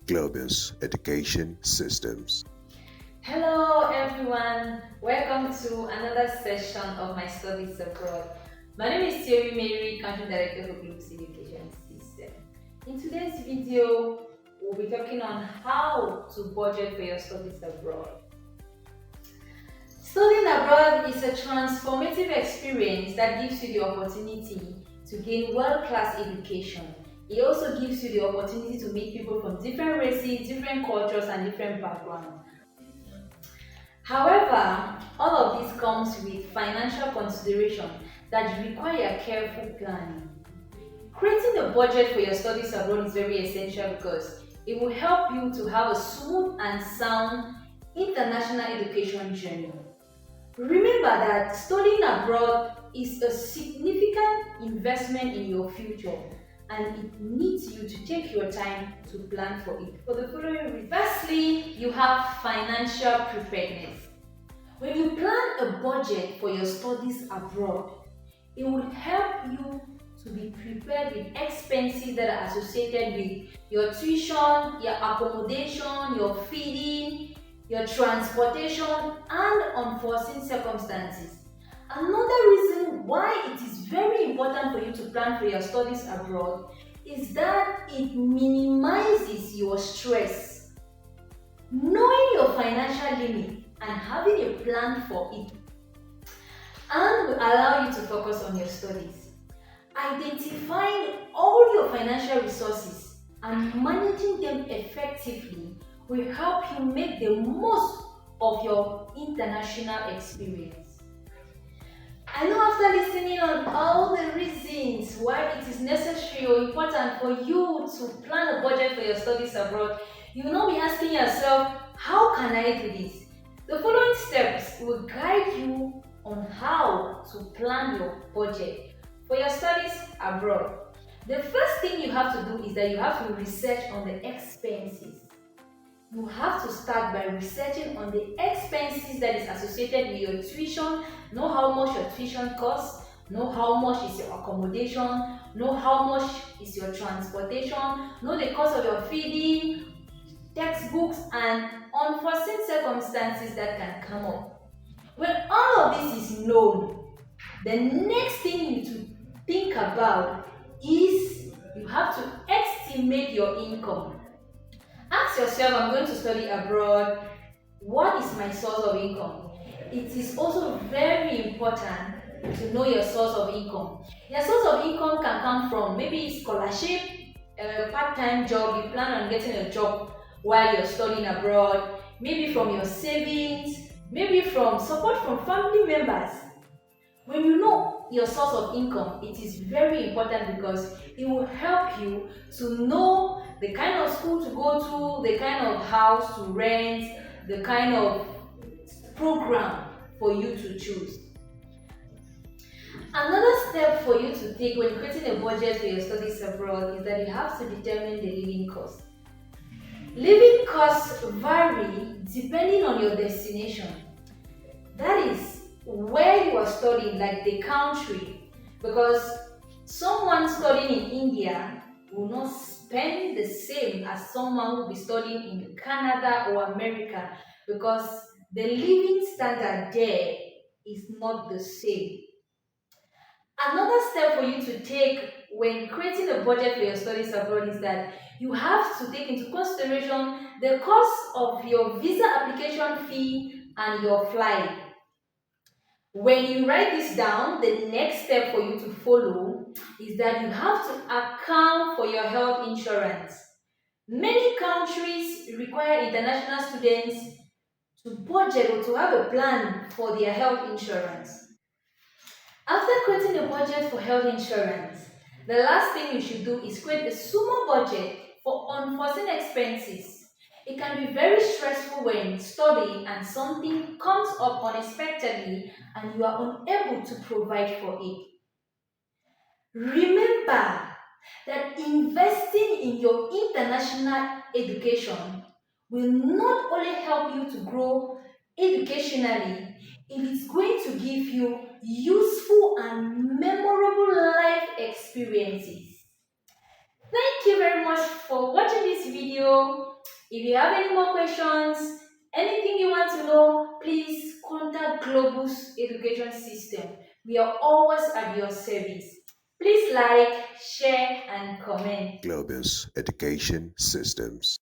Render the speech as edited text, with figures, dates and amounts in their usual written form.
Globus Education Systems. Hello everyone, welcome to another session of my studies abroad. My name is Thierry Mary, Country Director for Globus Education Systems. In today's video, we'll be talking on how to budget for your studies abroad. Studying abroad is a transformative experience that gives you the opportunity to gain world-class education. It also gives you the opportunity to meet people from different races, different cultures, and different backgrounds. However, all of this comes with financial consideration that require careful planning. Creating a budget for your studies abroad is very essential because it will help you to have a smooth and sound international education journey. Remember that studying abroad is a significant investment in your future and it needs you to take your time to plan for it. For the following reasons. Firstly, you have financial preparedness. When you plan a budget for your studies abroad, it will help you to be prepared with expenses that are associated with your tuition, your accommodation, your feeding, your transportation, and unforeseen circumstances. Another reason why it is very important for you to plan for your studies abroad is that it minimizes your stress. Knowing your financial limit and having a plan for it and will allow you to focus on your studies. Identifying all your financial resources and managing them effectively will help you make the most of your international experience. I know after listening on all the reasons why it is necessary or important for you to plan a budget for your studies abroad, you will not be asking yourself, how can I do this? The following steps will guide you on how to plan your budget for your studies abroad. The first thing you have to do is that you have to research on the expenses. You have to start by researching on the expenses that is associated with your tuition. Know how much your tuition costs, know how much is your accommodation, know how much is your transportation, know the cost of your feeding, textbooks, and unforeseen circumstances that can come up. When all of this is known, the next thing you need to think about is you have to estimate your income. Ask yourself, I'm going to study abroad, what is my source of income? It is also very important to know your source of income. Your source of income can come from maybe scholarship, a part-time job, you plan on getting a job while you're studying abroad, maybe from your savings, maybe from support from family members. When you know your source of income, it is very important because it will help you to know the kind of school to go to, the kind of house to rent, the kind of program for you to choose. Another step for you to take when creating a budget for your studies abroad is that you have to determine the living cost. Living costs vary depending on your destination. That is where you are studying, like the country, because someone studying in India will not spend the same as someone who will be studying in Canada or America because the living standard there is not the same. Another step for you to take when creating a budget for your studies abroad is that you have to take into consideration the cost of your visa application fee and your flight. When you write this down, the next step for you to follow is that you have to account for your health insurance. Many countries require international students to budget or to have a plan for their health insurance. After creating a budget for health insurance, the last thing you should do is create a small budget for unforeseen expenses. It can be very stressful when studying and something comes up unexpectedly and you are unable to provide for it. Remember that investing in your international education will not only help you to grow educationally, it is going to give you useful and memorable life experiences. Thank you very much for watching this video. If you have any more questions, anything you want to know, please contact Globus Education System. We are always at your service. Please like, share, and comment. Globus Education Systems.